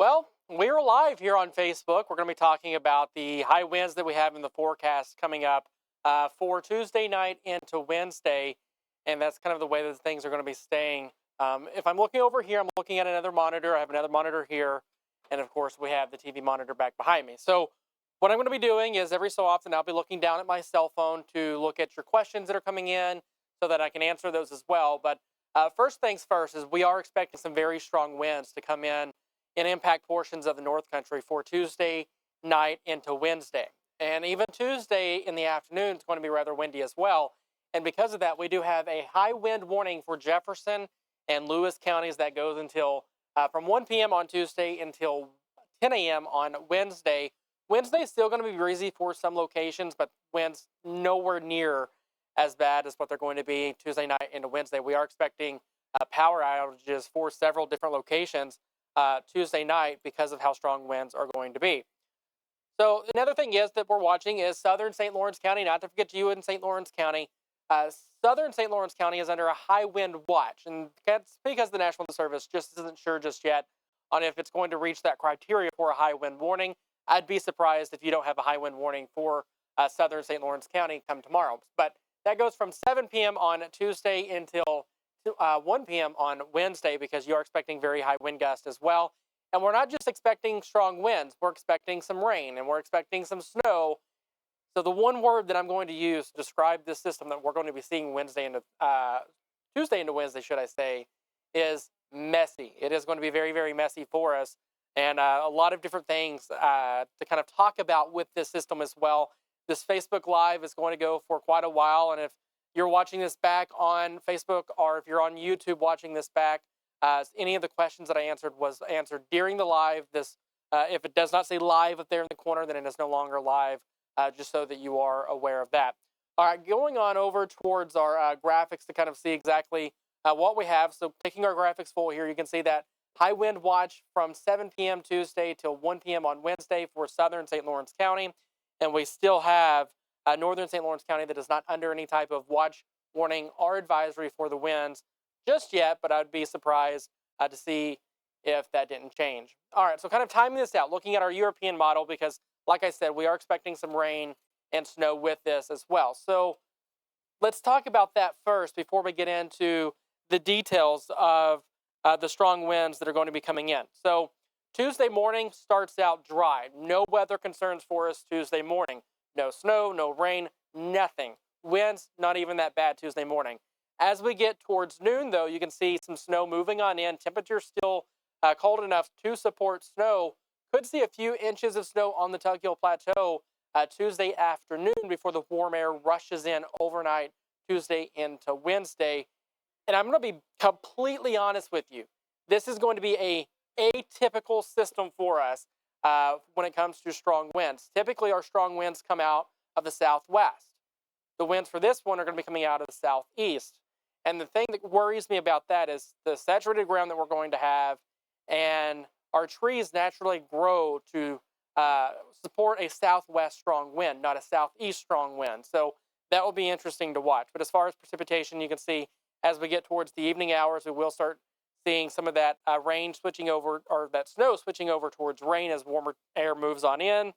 Well, we're live here on Facebook. We're going to be talking about the high winds that we have in the forecast coming up for Tuesday night into Wednesday. And that's kind of the way that things are going to be staying. If I'm looking over here, I'm looking at another monitor. I have another monitor here. And of course, we have the TV monitor back behind me. So what I'm going to be doing is every so often I'll be looking down at my cell phone to look at your questions that are coming in so that I can answer those as well. But first things first is we are expecting some very strong winds to come in and impact portions of the North Country for Tuesday night into Wednesday. And even Tuesday in the afternoon is going to be rather windy as well. And because of that, we do have a high wind warning for Jefferson and Lewis counties that goes until from 1 p.m. on Tuesday until 10 a.m. on Wednesday. Wednesday is still going to be breezy for some locations, but winds nowhere near as bad as what they're going to be Tuesday night into Wednesday. We are expecting power outages for several different locations Tuesday night because of how strong winds are going to be. So another thing is that we're watching is southern St. Lawrence County, not to forget you in St. Lawrence County. Southern St. Lawrence County is under a high wind watch, and that's because the National Weather Service just isn't sure just yet on if it's going to reach that criteria for a high wind warning. I'd be surprised if you don't have a high wind warning for southern St. Lawrence County come tomorrow. But that goes from 7 p.m. on Tuesday until 1 p.m. on Wednesday because you are expecting very high wind gusts as well. And we're not just expecting strong winds, we're expecting some rain and we're expecting some snow. So the one word that I'm going to use to describe this system that we're going to be seeing Tuesday into Wednesday, should I say, is messy. It is going to be very, very messy for us. And a lot of different things to kind of talk about with this system as well. This Facebook Live is going to go for quite a while. And if you're watching this back on Facebook or if you're on YouTube watching this back, any of the questions that I answered was answered during the live. If it does not say live up there in the corner, then it is no longer live, just so that you are aware of that. All right, going on over towards our graphics to kind of see exactly what we have. So taking our graphics full here, you can see that high wind watch from 7 p.m. Tuesday till 1 p.m. on Wednesday for southern St. Lawrence County. And we still have northern St. Lawrence County that is not under any type of watch, warning, or advisory for the winds just yet, but I'd be surprised to see if that didn't change. All right, so kind of timing this out, looking at our European model, because like I said, we are expecting some rain and snow with this as well. So let's talk about that first before we get into the details of the strong winds that are going to be coming in. So Tuesday morning starts out dry. No weather concerns for us Tuesday morning. No snow, no rain, nothing. Winds, not even that bad Tuesday morning. As we get towards noon, though, you can see some snow moving on in. Temperatures still cold enough to support snow. Could see a few inches of snow on the Tug Hill Plateau Tuesday afternoon before the warm air rushes in overnight Tuesday into Wednesday. And I'm going to be completely honest with you. This is going to be a atypical system for us when it comes to strong winds. Typically, our strong winds come out of the southwest. The winds for this one are going to be coming out of the southeast. And the thing that worries me about that is the saturated ground that we're going to have, and our trees naturally grow to support a southwest strong wind, not a southeast strong wind. So that will be interesting to watch. But as far as precipitation, you can see as we get towards the evening hours, we will start seeing some of that rain switching over, or that snow switching over towards rain as warmer air moves on in.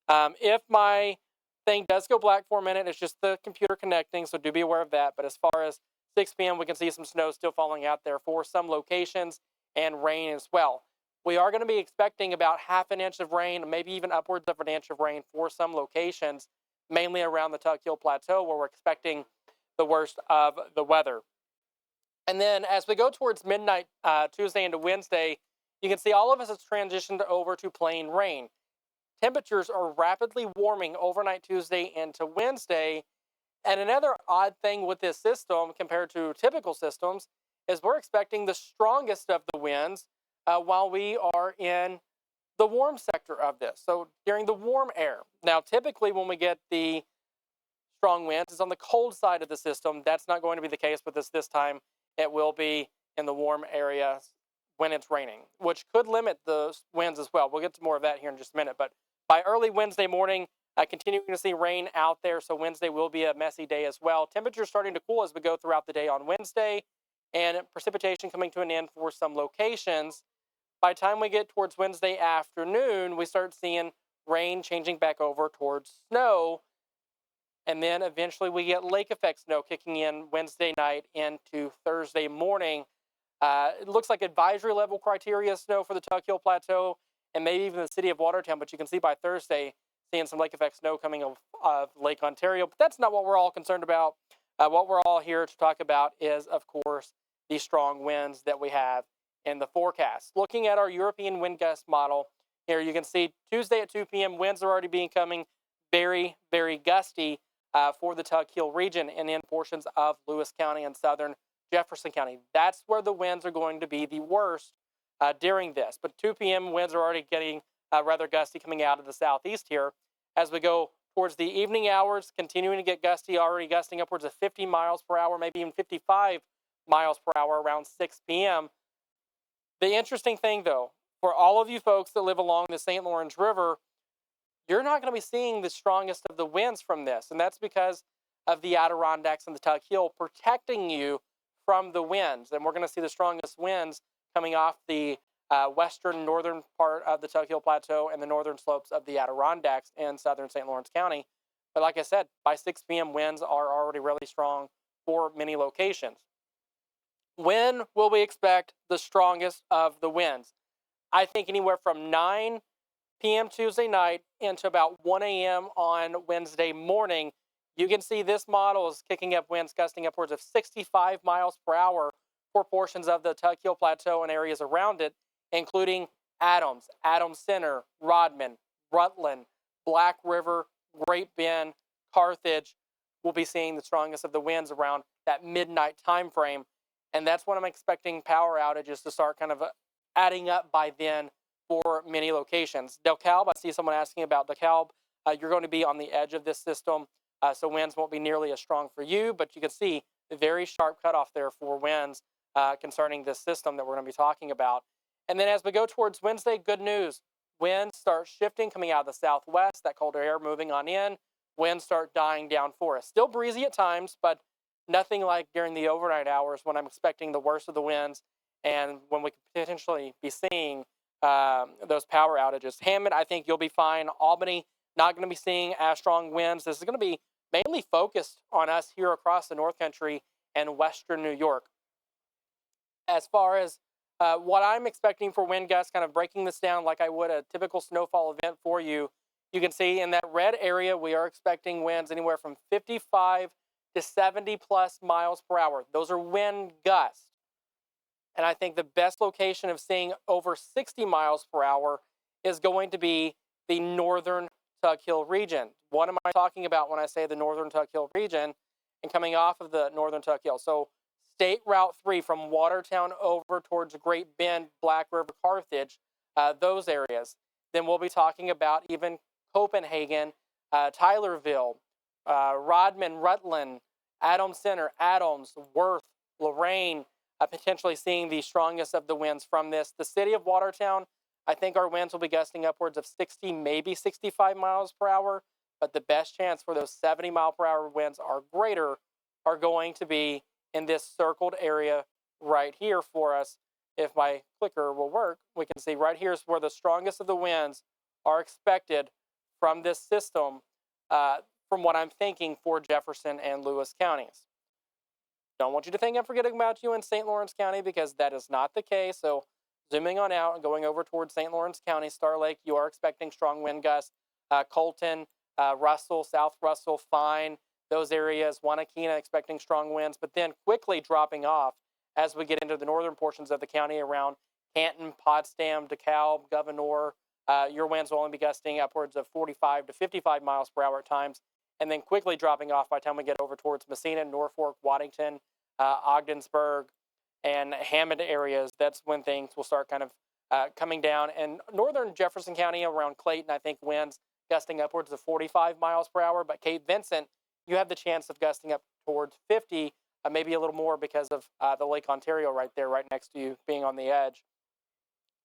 If my thing does go black for a minute, it's just the computer connecting, so do be aware of that. But as far as 6 p.m., we can see some snow still falling out there for some locations and rain as well. We are going to be expecting about half an inch of rain, maybe even upwards of an inch of rain for some locations, mainly around the Tug Hill Plateau where we're expecting the worst of the weather. And then as we go towards midnight Tuesday into Wednesday, you can see all of us has transitioned over to plain rain. Temperatures are rapidly warming overnight Tuesday into Wednesday. And another odd thing with this system compared to typical systems is we're expecting the strongest of the winds while we are in the warm sector of this. So during the warm air. Now, typically when we get the strong winds, it's on the cold side of the system. That's not going to be the case with us this time. It will be in the warm area when it's raining, which could limit the winds as well. We'll get to more of that here in just a minute. But by early Wednesday morning, continuing to see rain out there, so Wednesday will be a messy day as well. Temperatures starting to cool as we go throughout the day on Wednesday, and precipitation coming to an end for some locations By the time we get towards Wednesday afternoon, we start seeing rain changing back over towards snow. And then eventually we get lake effect snow kicking in Wednesday night into Thursday morning. It looks like advisory level criteria snow for the Tug Hill Plateau and maybe even the city of Watertown. But you can see by Thursday, seeing some lake effect snow coming of Lake Ontario. But that's not what we're all concerned about. What we're all here to talk about is, of course, the strong winds that we have in the forecast. Looking at our European wind gust model, here you can see Tuesday at 2 p.m. winds are already becoming very, very gusty for the Tug Hill region and in portions of Lewis County and southern Jefferson County. That's where the winds are going to be the worst during this. But 2 p.m. winds are already getting rather gusty coming out of the southeast here. As we go towards the evening hours, continuing to get gusty, already gusting upwards of 50 miles per hour, maybe even 55 miles per hour around 6 p.m. The interesting thing, though, for all of you folks that live along the St. Lawrence River, you're not going to be seeing the strongest of the winds from this. And that's because of the Adirondacks and the Tug Hill protecting you from the winds. And we're going to see the strongest winds coming off the western northern part of the Tug Hill Plateau and the northern slopes of the Adirondacks in southern St. Lawrence County. But like I said, by 6 p.m., winds are already really strong for many locations. When will we expect the strongest of the winds? I think anywhere from 9 p.m. Tuesday night into about 1 a.m. on Wednesday morning. You can see this model is kicking up winds gusting upwards of 65 miles per hour for portions of the Tug Hill Plateau and areas around it, including Adams, Adams Center, Rodman, Rutland, Black River, Great Bend, Carthage. We'll be seeing the strongest of the winds around that midnight time frame. And that's when I'm expecting power outages to start kind of adding up by then for many locations. DeKalb, I see someone asking about DeKalb. You're going to be on the edge of this system, so winds won't be nearly as strong for you, but you can see a very sharp cutoff there for winds concerning this system that we're going to be talking about. And then as we go towards Wednesday, good news. Winds start shifting, coming out of the southwest, that colder air moving on in. Winds start dying down for us. Still breezy at times, but nothing like during the overnight hours when I'm expecting the worst of the winds and when we could potentially be seeing those power outages. Hammond, I think you'll be fine. Albany, not going to be seeing as strong winds. This is going to be mainly focused on us here across the North Country and Western New York. As far as what I'm expecting for wind gusts, kind of breaking this down like I would a typical snowfall event for you, you can see in that red area, we are expecting winds anywhere from 55 to 70 plus miles per hour. Those are wind gusts. And I think the best location of seeing over 60 miles per hour is going to be the northern Tug Hill region. What am I talking about when I say the northern Tug Hill region and coming off of the northern Tug Hill? So State Route 3 from Watertown over towards Great Bend, Black River, Carthage, those areas. Then we'll be talking about even Copenhagen, Tylerville, Rodman, Rutland, Adams Center, Adams, Worth, Lorraine, potentially seeing the strongest of the winds from this. The city of Watertown, I think our winds will be gusting upwards of 60, maybe 65 miles per hour, but the best chance for those 70 mile per hour winds are greater are going to be in this circled area right here for us. If my clicker will work, we can see right here is where the strongest of the winds are expected from this system, from what I'm thinking for Jefferson and Lewis counties. Don't want you to think I'm forgetting about you in St. Lawrence County because that is not the case. So zooming on out and going over towards St. Lawrence County, Star Lake, you are expecting strong wind gusts. Colton, Russell, South Russell, Fine, those areas. Wanakina expecting strong winds, but then quickly dropping off as we get into the northern portions of the county around Canton, Potsdam, DeKalb, Gouverneur. Your winds will only be gusting upwards of 45 to 55 miles per hour at times, and then quickly dropping off by the time we get over towards Messina, Norfolk, Waddington, Ogdensburg, and Hammond areas. That's when things will start kind of coming down. And northern Jefferson County around Clayton, I think winds gusting upwards of 45 miles per hour. But Cape Vincent, you have the chance of gusting up towards 50, maybe a little more because of the Lake Ontario right there, right next to you, being on the edge.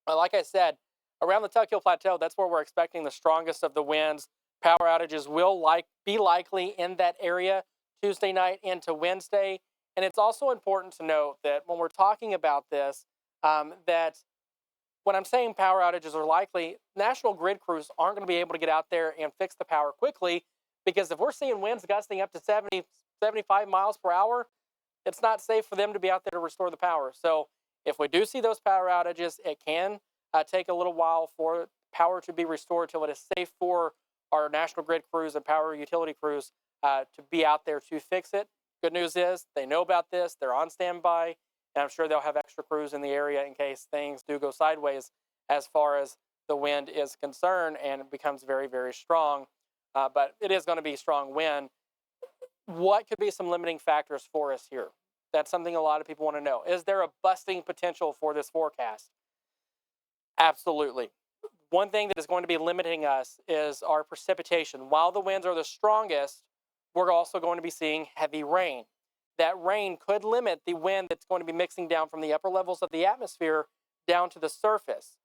Like I said, around the Tug Hill Plateau, that's where we're expecting the strongest of the winds. Power outages will be likely in that area Tuesday night into Wednesday. And it's also important to note that when we're talking about this, that when I'm saying power outages are likely, national grid crews aren't going to be able to get out there and fix the power quickly, because if we're seeing winds gusting up to 70, 75 miles per hour, it's not safe for them to be out there to restore the power. So if we do see those power outages, it can take a little while for power to be restored till it is safe for our national grid crews and power utility crews to be out there to fix it. Good news is they know about this. They're on standby, and I'm sure they'll have extra crews in the area in case things do go sideways as far as the wind is concerned and it becomes very, very strong. But it is going to be strong wind. What could be some limiting factors for us here? That's something a lot of people want to know. Is there a busting potential for this forecast? Absolutely. One thing that is going to be limiting us is our precipitation. While the winds are the strongest, we're also going to be seeing heavy rain. That rain could limit the wind that's going to be mixing down from the upper levels of the atmosphere down to the surface.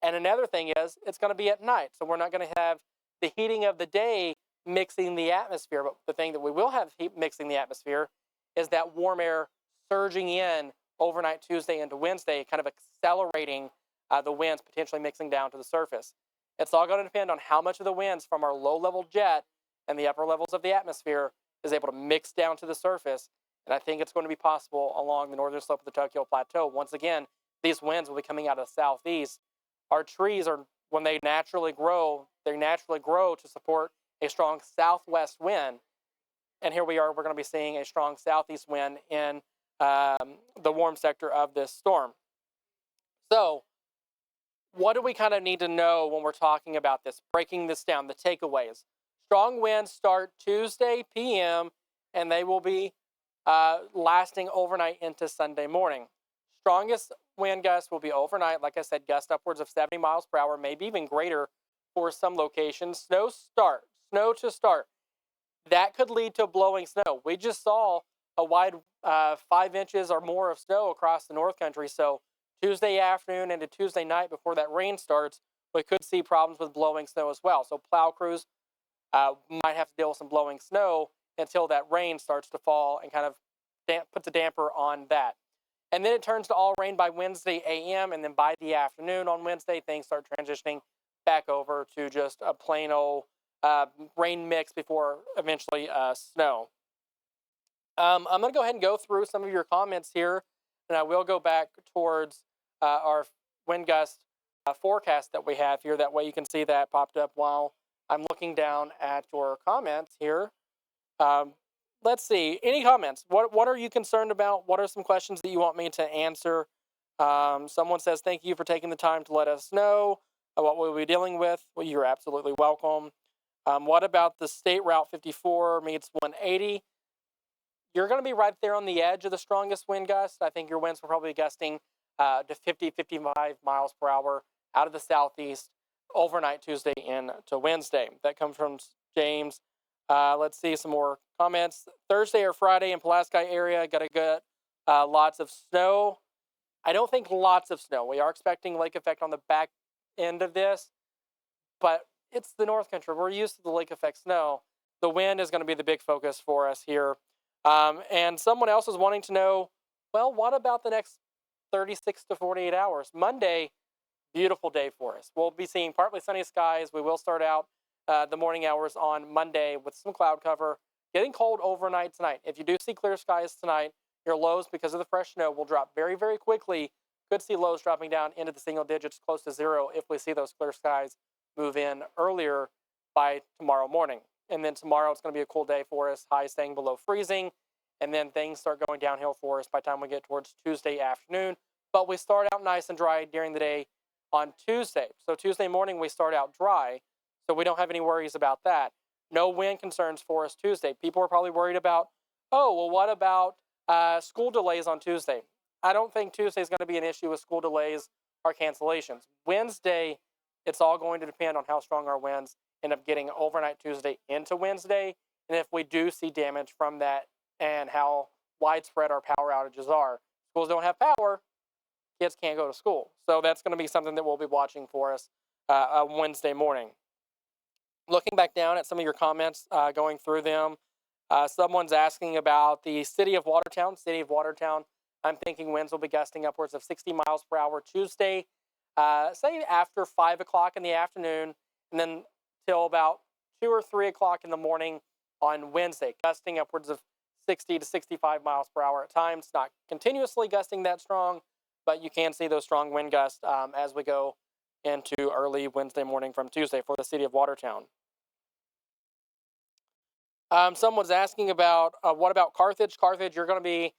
And another thing is, it's going to be at night, so we're not going to have the heating of the day mixing the atmosphere. But the thing that we will have heat mixing the atmosphere is that warm air surging in overnight Tuesday into Wednesday, kind of accelerating the winds potentially mixing down to the surface. It's all going to depend on how much of the winds from our low-level jet and the upper levels of the atmosphere is able to mix down to the surface. And I think it's going to be possible along the northern slope of the Tokyo Plateau. Once again, these winds will be coming out of the southeast. Our trees are, when they naturally grow to support a strong southwest wind. And here we are, we're going to be seeing a strong southeast wind in the warm sector of this storm. So, what do we kind of need to know when we're talking about this? Breaking this down, the takeaways. Strong winds start Tuesday p.m. and they will be lasting overnight into Sunday morning. Strongest wind gusts will be overnight. Like I said, gust upwards of 70 miles per hour, maybe even greater for some locations. Snow to start. That could lead to blowing snow. We just saw a wide 5 inches or more of snow across the North Country. So Tuesday afternoon into Tuesday night before that rain starts, we could see problems with blowing snow as well. So plow crews might have to deal with some blowing snow until that rain starts to fall and kind of puts a damper on that. And then it turns to all rain by Wednesday a.m. and then by the afternoon on Wednesday, things start transitioning back over to just a plain old rain mix before eventually snow. I'm going to go ahead and go through some of your comments here, and I will go back towards our wind gust forecast that we have here. That way you can see that popped up while I'm looking down at your comments here. Let's see. Any comments? What are you concerned about? What are some questions that you want me to answer? Someone says, thank you for taking the time to let us know what we'll be dealing with. Well, you're absolutely welcome. What about the State Route 54 meets 180? You're going to be right there on the edge of the strongest wind gust. I think your winds will probably be gusting to 50, 55 miles per hour out of the southeast overnight Tuesday into Wednesday. That comes from James. Let's see some more comments. Thursday or Friday in Pulaski area, got to get lots of snow. I don't think lots of snow. We are expecting lake effect on the back end of this, but it's the North Country. We're used to the lake effect snow. The wind is going to be the big focus for us here. And someone else is wanting to know, well, what about the next 36 to 48 hours? Monday, beautiful day for us. We'll be seeing partly sunny skies. We will start out the morning hours on Monday with some cloud cover. Getting cold overnight tonight. If you do see clear skies tonight, your lows, because of the fresh snow, will drop very, very quickly. Could see lows dropping down into the single digits, close to zero, if we see those clear skies move in earlier by tomorrow morning. And then tomorrow it's going to be a cool day for us, highs staying below freezing. And then things start going downhill for us by the time we get towards Tuesday afternoon. But we start out nice and dry during the day on Tuesday. So Tuesday morning we start out dry. So we don't have any worries about that. No wind concerns for us Tuesday. People are probably worried about, oh, well, what about school delays on Tuesday? I don't think Tuesday is going to be an issue with school delays or cancellations. Wednesday, it's all going to depend on how strong our winds end up getting overnight Tuesday into Wednesday. And if we do see damage from that and how widespread our power outages are. Schools don't have power, kids can't go to school. So that's going to be something that we'll be watching for us Wednesday morning. Looking back down at some of your comments, going through them, someone's asking about the city of Watertown. I'm thinking winds will be gusting upwards of 60 miles per hour Tuesday. say after 5 o'clock in the afternoon, and then till about 2 or 3 o'clock in the morning on Wednesday, gusting upwards of 60 to 65 miles per hour at times. Not continuously gusting that strong, but you can see those strong wind gusts as we go into early Wednesday morning from Tuesday for the city of Watertown. Someone's asking about what about Carthage? Carthage, you're going to be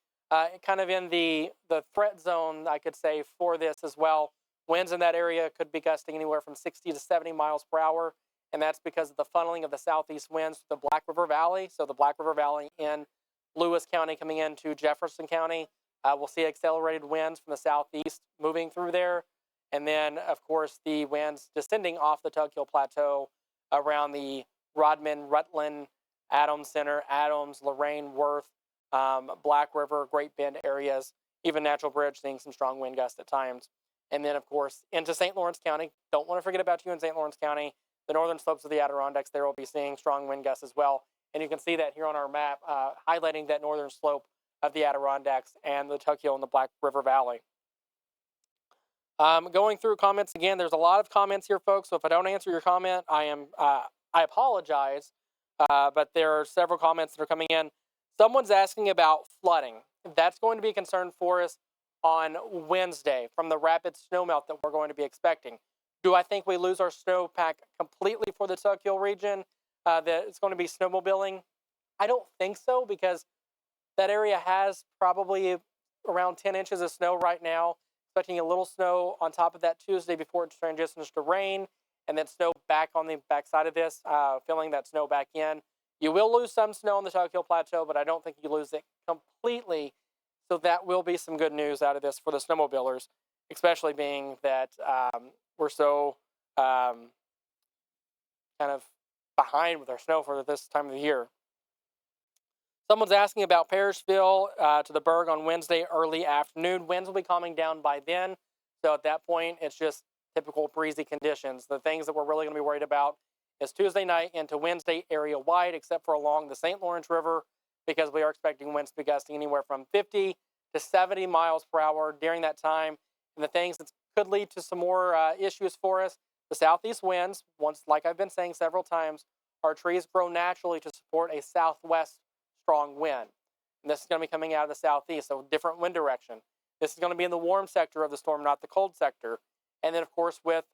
kind of in the threat zone, I could say, for this as well. Winds in that area could be gusting anywhere from 60 to 70 miles per hour, and that's because of the funneling of the southeast winds to the Black River Valley. So the Black River Valley in Lewis County coming into Jefferson County. We'll see accelerated winds from the southeast moving through there. And then, of course, the winds descending off the Tug Hill Plateau around the Rodman, Rutland, Adams Center, Adams, Lorain, Worth, Black River, Great Bend areas, even Natural Bridge seeing some strong wind gusts at times. And then, of course, into St. Lawrence County. Don't want to forget about you in St. Lawrence County. The northern slopes of the Adirondacks, there will be seeing strong wind gusts as well. And you can see that here on our map, highlighting that northern slope of the Adirondacks and the Tug Hill and the Black River Valley. Going through comments again, there's a lot of comments here, folks. So if I don't answer your comment, I apologize. But there are several comments that are coming in. Someone's asking about flooding. That's going to be a concern for us on Wednesday from the rapid snowmelt that we're going to be expecting. Do I think we lose our snowpack completely for the Tug Hill region? That it's going to be snowmobiling? I don't think so, because that area has probably around 10 inches of snow right now. Expecting a little snow on top of that Tuesday before it transitions to rain, and then snow back on the backside of this, filling that snow back in. You will lose some snow on the Tug Hill Plateau, but I don't think you lose it completely. So that will be some good news out of this for the snowmobilers, especially being that we're so kind of behind with our snow for this time of the year. Someone's asking about Parrishville to the Berg on Wednesday early afternoon. Winds will be calming down by then. So at that point, it's just typical breezy conditions. The things that we're really going to be worried about is Tuesday night into Wednesday area wide, except for along the St. Lawrence River, because we are expecting winds to be gusting anywhere from 50 to 70 miles per hour during that time. And the things that could lead to some more issues for us, the southeast winds, once, like I've been saying several times, our trees grow naturally to support a southwest strong wind. And this is going to be coming out of the southeast, so different wind direction. This is going to be in the warm sector of the storm, not the cold sector. And then, of course, with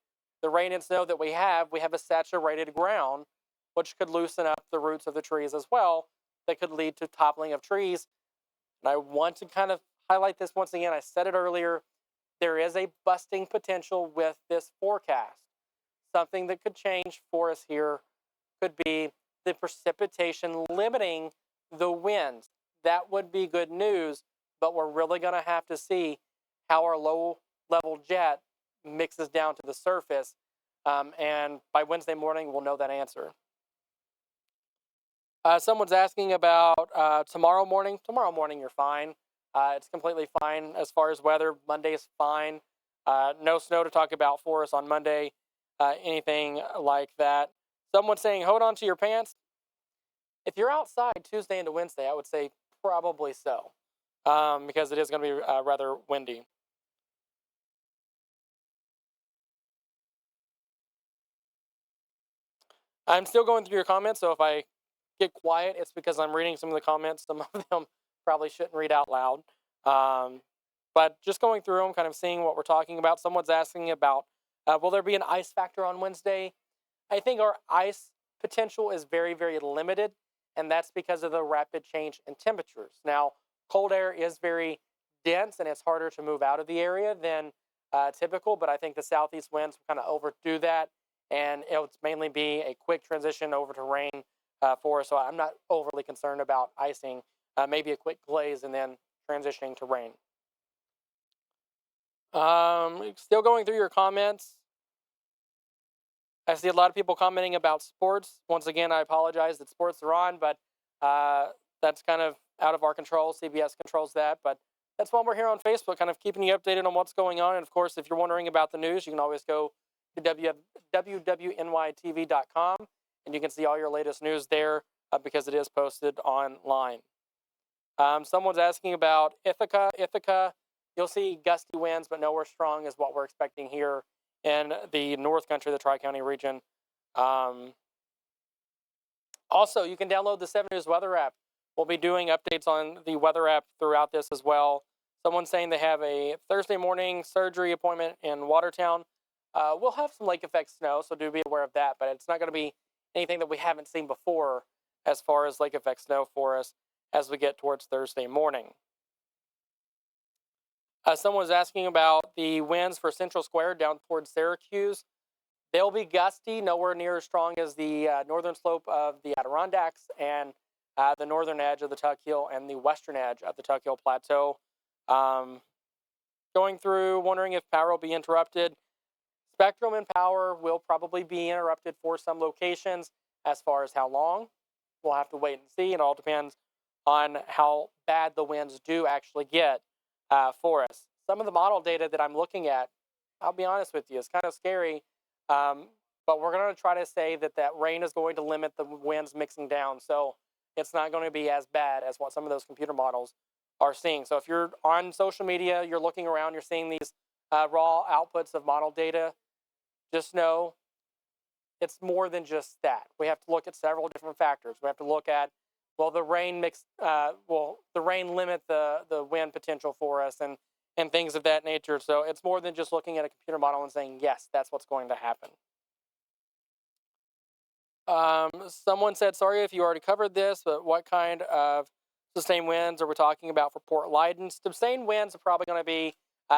the rain and snow that we have a saturated ground, which could loosen up the roots of the trees as well. That could lead to toppling of trees. And I want to kind of highlight this once again. I said it earlier. There is a busting potential with this forecast. Something that could change for us here could be the precipitation limiting the winds. That would be good news, but we're really going to have to see how our low-level jet mixes down to the surface, and by Wednesday morning, we'll know that answer. Someone's asking about tomorrow morning. Tomorrow morning, you're fine. It's completely fine as far as weather. Monday is fine. No snow to talk about for us on Monday, anything like that. Someone's saying, hold on to your pants. If you're outside Tuesday into Wednesday, I would say probably so, because it is going to be rather windy. I'm still going through your comments, so if I get quiet, it's because I'm reading some of the comments. Some of them probably shouldn't read out loud. But just going through them, kind of seeing what we're talking about. Someone's asking about, will there be an ice factor on Wednesday? I think our ice potential is very, very limited, and that's because of the rapid change in temperatures. Now, cold air is very dense, and it's harder to move out of the area than typical, but I think the southeast winds will kind of overdo that, and it'll mainly be a quick transition over to rain for us, so I'm not overly concerned about icing. Maybe a quick glaze and then transitioning to rain. Still going through your comments. I see a lot of people commenting about sports. Once again, I apologize that sports are on, but that's kind of out of our control. CBS controls that, but that's why we're here on Facebook, kind of keeping you updated on what's going on. And of course, if you're wondering about the news, you can always go to WWNYTV.com, and you can see all your latest news there because it is posted online. Someone's asking about Ithaca. Ithaca, you'll see gusty winds, but nowhere strong is what we're expecting here in the North Country, the Tri-County region. Also, you can download the 7 News weather app. We'll be doing updates on the weather app throughout this as well. Someone's saying they have a Thursday morning surgery appointment in Watertown. We'll have some lake effect snow, so do be aware of that, but it's not going to be anything that we haven't seen before as far as lake effect snow for us as we get towards Thursday morning. Someone was asking about the winds for Central Square down towards Syracuse. They'll be gusty, nowhere near as strong as the northern slope of the Adirondacks and the northern edge of the Tuck Hill and the western edge of the Tuck Hill Plateau. Going through, wondering if power will be interrupted. Spectrum and power will probably be interrupted for some locations. As far as how long, we'll have to wait and see. It all depends on how bad the winds do actually get for us. Some of the model data that I'm looking at, I'll be honest with you, it's kind of scary. But we're going to try to say that rain is going to limit the winds mixing down. So it's not going to be as bad as what some of those computer models are seeing. So if you're on social media, you're looking around, you're seeing these raw outputs of model data, just know it's more than just that. We have to look at several different factors. We have to look at, will the rain limit the wind potential for us and things of that nature. So it's more than just looking at a computer model and saying, yes, that's what's going to happen. Someone said, sorry if you already covered this, but what kind of sustained winds are we talking about for Port Leyden? Sustained winds are probably going to be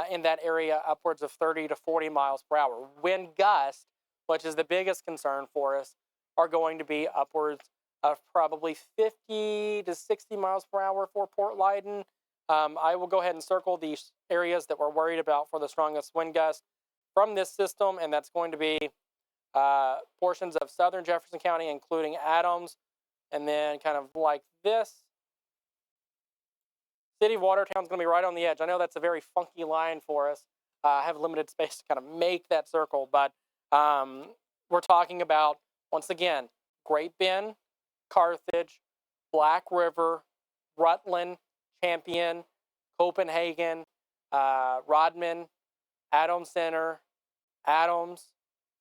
in that area upwards of 30 to 40 miles per hour. Wind gusts, which is the biggest concern for us, are going to be upwards of probably 50 to 60 miles per hour for Port Leyden. I will go ahead and circle these areas that we're worried about for the strongest wind gusts from this system, and that's going to be portions of southern Jefferson County, including Adams, and then kind of like this. City of Watertown is going to be right on the edge. I know that's a very funky line for us. I have limited space to kind of make that circle, but we're talking about, once again, Great Bend, Carthage, Black River, Rutland, Champion, Copenhagen, Rodman, Adams Center, Adams,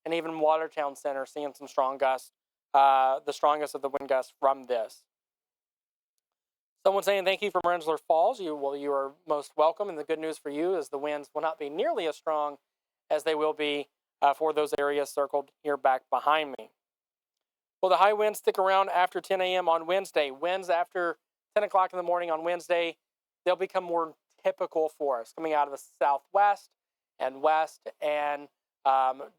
and even Watertown Center, seeing some strong gusts, the strongest of the wind gusts from this. Someone saying thank you from Rensselaer Falls. You are most welcome, and the good news for you is the winds will not be nearly as strong as they will be for those areas circled here back behind me. Will the high winds stick around after 10 a.m. on Wednesday? Winds after 10 o'clock in the morning on Wednesday, they'll become more typical for us, coming out of the southwest and west, and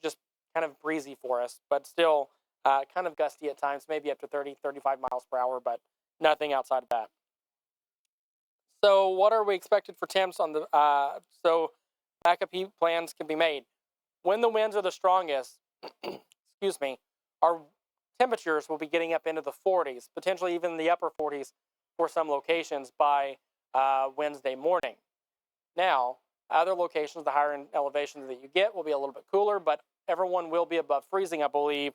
just kind of breezy for us, but still kind of gusty at times, maybe up to 30, 35 miles per hour, but nothing outside of that. So what are we expected for temps on the, so backup heat plans can be made. When the winds are the strongest, excuse me, our temperatures will be getting up into the 40s, potentially even the upper 40s for some locations by Wednesday morning. Now, other locations, the higher in elevations that you get will be a little bit cooler, but everyone will be above freezing, I believe,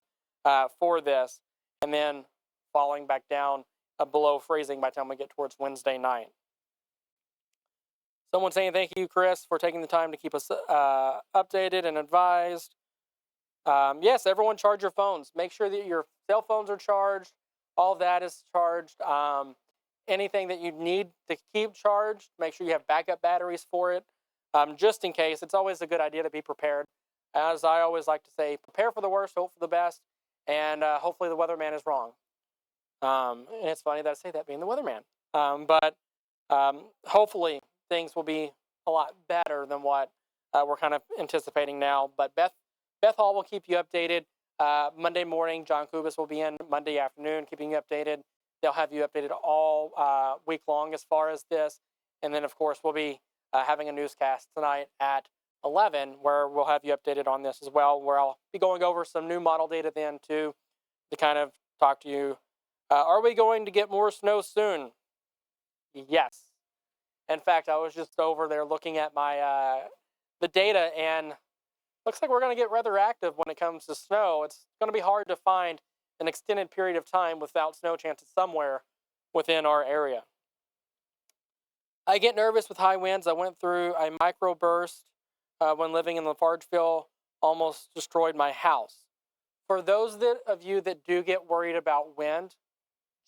for this, and then falling back down below freezing by the time we get towards Wednesday night. Someone saying thank you, Kris, for taking the time to keep us updated and advised. Yes, everyone charge your phones. Make sure that your cell phones are charged. All of that is charged. Anything that you need to keep charged, make sure you have backup batteries for it. Just in case, it's always a good idea to be prepared. As I always like to say, prepare for the worst, hope for the best, and hopefully the weatherman is wrong. And it's funny that I say that being the weatherman. But hopefully things will be a lot better than what we're kind of anticipating now. But Beth Hall will keep you updated. Monday morning, John Kubis will be in Monday afternoon, keeping you updated. They'll have you updated all week long as far as this. And then, of course, we'll be having a newscast tonight at 11, where we'll have you updated on this as well, where I'll be going over some new model data then, too, to kind of talk to you. Are we going to get more snow soon? Yes. In fact, I was just over there looking at my the data, and looks like we're going to get rather active when it comes to snow. It's going to be hard to find an extended period of time without snow chances somewhere within our area. I get nervous with high winds. I went through a microburst when living in Lafargeville almost destroyed my house. For those of you that do get worried about wind,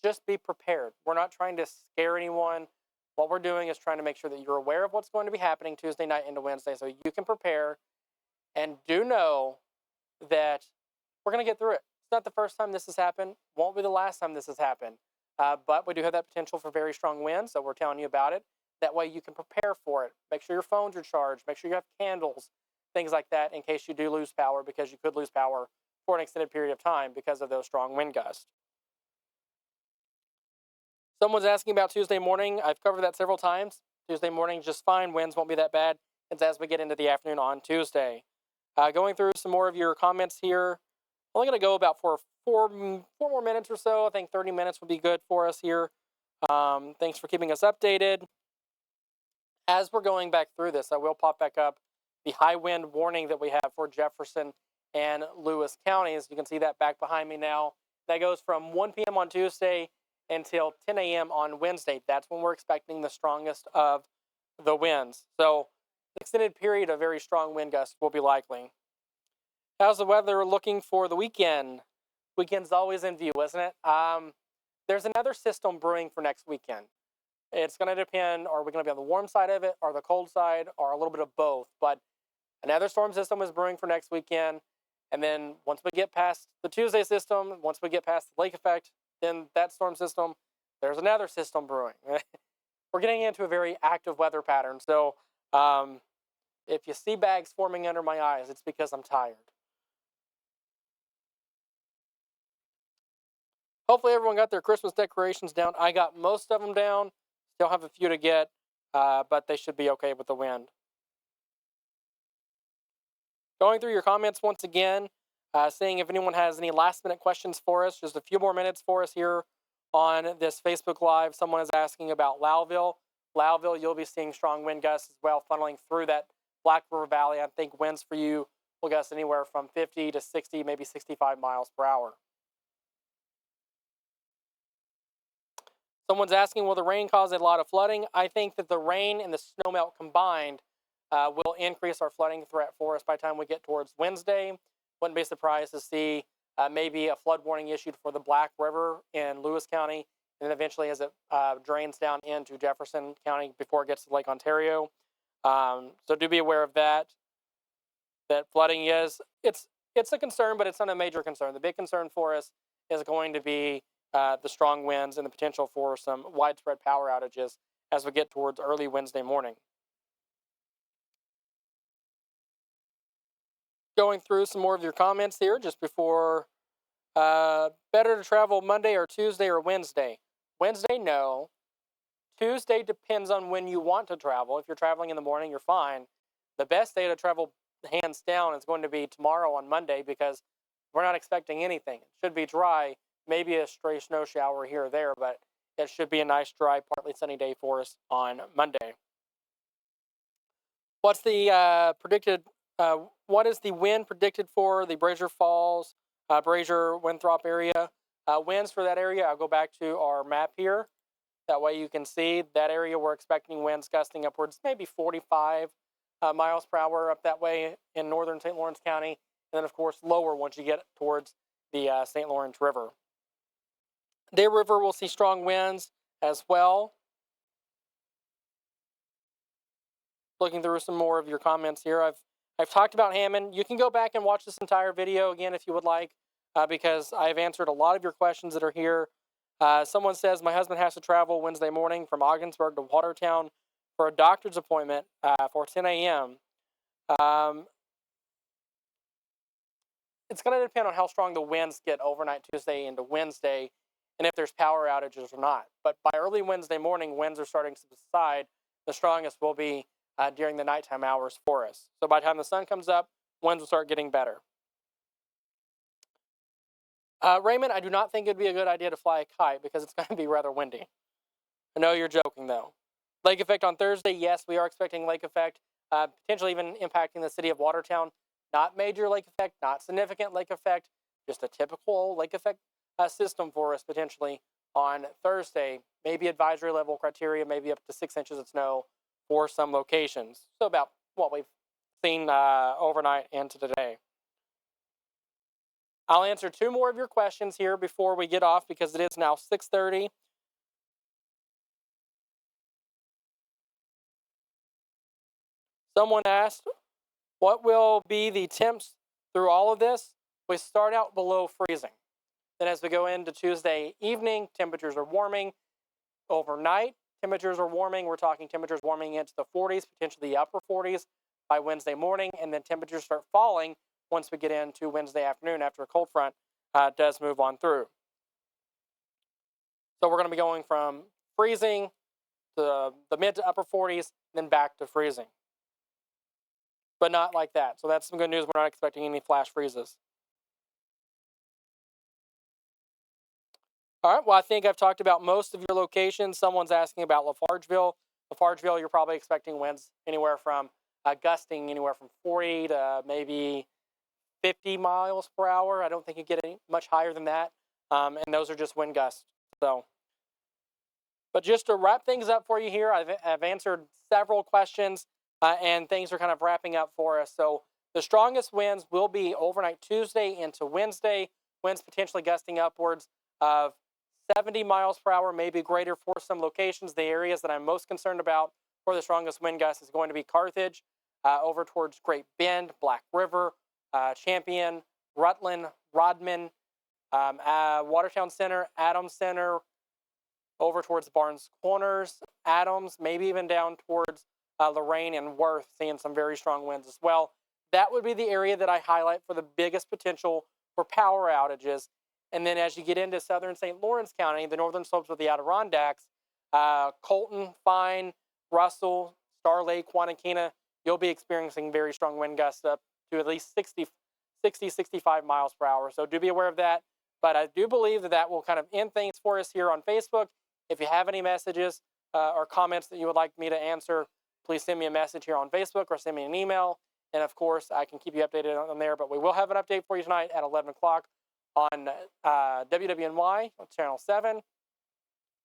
just be prepared. We're not trying to scare anyone. What we're doing is trying to make sure that you're aware of what's going to be happening Tuesday night into Wednesday so you can prepare, and do know that we're going to get through it. It's not the first time this has happened. Won't be the last time this has happened. But we do have that potential for very strong winds, so we're telling you about it. That way you can prepare for it. Make sure your phones are charged. Make sure you have candles, things like that, in case you do lose power, because you could lose power for an extended period of time because of those strong wind gusts. Someone's asking about Tuesday morning. I've covered that several times. Tuesday morning, just fine. Winds won't be that bad. It's as we get into the afternoon on Tuesday. Going through some more of your comments here. Only going to go about for four more minutes or so. I think 30 minutes would be good for us here. Thanks for keeping us updated. As we're going back through this, I will pop back up the high wind warning that we have for Jefferson and Lewis counties. You can see that back behind me now. That goes from 1 p.m. on Tuesday until 10 a.m. on Wednesday. That's when we're expecting the strongest of the winds. So an extended period of very strong wind gusts will be likely. How's the weather looking for the weekend? Weekend's always in view, isn't it? There's another system brewing for next weekend. It's going to depend, are we going to be on the warm side of it, or the cold side, or a little bit of both? But another storm system is brewing for next weekend. And then once we get past the Tuesday system, once we get past the lake effect, then that storm system, there's another system brewing. We're getting into a very active weather pattern. So if you see bags forming under my eyes, it's because I'm tired. Hopefully everyone got their Christmas decorations down. I got most of them down. Still have a few to get, but they should be okay with the wind. Going through your comments once again, seeing if anyone has any last-minute questions for us. Just a few more minutes for us here on this Facebook Live. Someone is asking about Lowville. Lowville, you'll be seeing strong wind gusts as well, funneling through that Black River Valley. I think winds for you will gust anywhere from 50 to 60, maybe 65 miles per hour. Someone's asking, will the rain cause a lot of flooding? I think that the rain and the snowmelt combined will increase our flooding threat for us by the time we get towards Wednesday. Wouldn't be surprised to see maybe a flood warning issued for the Black River in Lewis County, and then eventually as it drains down into Jefferson County before it gets to Lake Ontario. So do be aware of that. That flooding it's a concern, but it's not a major concern. The big concern for us is going to be the strong winds and the potential for some widespread power outages as we get towards early Wednesday morning. Going through some more of your comments here just before. Better to travel Monday or Tuesday or Wednesday? Wednesday, no. Tuesday depends on when you want to travel. If you're traveling in the morning, you're fine. The best day to travel, hands down, is going to be tomorrow on Monday, because we're not expecting anything. It should be dry, maybe a stray snow shower here or there, but it should be a nice, dry, partly sunny day for us on Monday. What's the predicted? What is the wind predicted for the Brazier Falls, Brazier, Winthrop area? Winds for that area, I'll go back to our map here. That way you can see that area we're expecting winds gusting upwards maybe 45 miles per hour up that way in northern St. Lawrence County. And then, of course, lower once you get towards the St. Lawrence River. Day River will see strong winds as well. Looking through some more of your comments here. I've talked about Hammond. You can go back and watch this entire video again if you would like, because I've answered a lot of your questions that are here. Someone says, my husband has to travel Wednesday morning from Ogdensburg to Watertown for a doctor's appointment for 10 a.m. It's going to depend on how strong the winds get overnight Tuesday into Wednesday, and if there's power outages or not. But by early Wednesday morning, winds are starting to subside. The strongest will be during the nighttime hours for us. So by the time the sun comes up, winds will start getting better. Raymond, I do not think it'd be a good idea to fly a kite because it's going to be rather windy. I know you're joking, though. Lake effect on Thursday, yes, we are expecting lake effect, potentially even impacting the city of Watertown. Not major lake effect, not significant lake effect, just a typical lake effect system for us potentially on Thursday. Maybe advisory level criteria, maybe up to 6 inches of snow for some locations. So about, seen overnight into today. I'll answer 2 more of your questions here before we get off because it is now 6:30. Someone asked, what will be the temps through all of this? We start out below freezing. Then as we go into Tuesday evening, temperatures are warming. Overnight, temperatures are warming. We're talking temperatures warming into the 40s, potentially the upper 40s by Wednesday morning. And then temperatures start falling once we get into Wednesday afternoon after a cold front does move on through. So we're going to be going from freezing to the mid to upper 40s, then back to freezing. But not like that. So that's some good news. We're not expecting any flash freezes. All right, well, I think I've talked about most of your locations. Someone's asking about Lafargeville. Lafargeville, you're probably expecting winds anywhere from gusting anywhere from 40 to maybe 50 miles per hour. I don't think you get any much higher than that. And those are just wind gusts. So, but just to wrap things up for you here, I've answered several questions and things are kind of wrapping up for us. So the strongest winds will be overnight Tuesday into Wednesday. Winds potentially gusting upwards of 70 miles per hour, maybe greater for some locations. The areas that I'm most concerned about for the strongest wind gusts is going to be Carthage, over towards Great Bend, Black River, Champion, Rutland, Rodman, Watertown Center, Adams Center, over towards Barnes Corners, Adams, maybe even down towards Lorain and Worth, seeing some very strong winds as well. That would be the area that I highlight for the biggest potential for power outages. And then as you get into southern St. Lawrence County, the northern slopes of the Adirondacks, Colton, Fine, Russell, Star Lake, Quanakina, you'll be experiencing very strong wind gusts up to at least 60, 65 miles per hour. So do be aware of that. But I do believe that will kind of end things for us here on Facebook. If you have any messages or comments that you would like me to answer, please send me a message here on Facebook or send me an email. And of course, I can keep you updated on there. But we will have an update for you tonight at 11 o'clock on WWNY, Channel 7.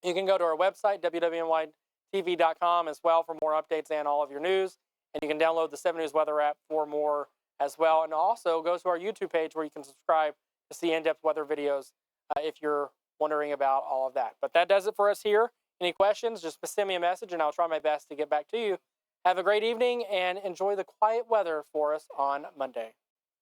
You can go to our website, WWNYTV.com, as well for more updates and all of your news. And you can download the 7 News Weather app for more as well. And also go to our YouTube page where you can subscribe to see in-depth weather videos if you're wondering about all of that. But that does it for us here. Any questions, just send me a message and I'll try my best to get back to you. Have a great evening and enjoy the quiet weather for us on Monday.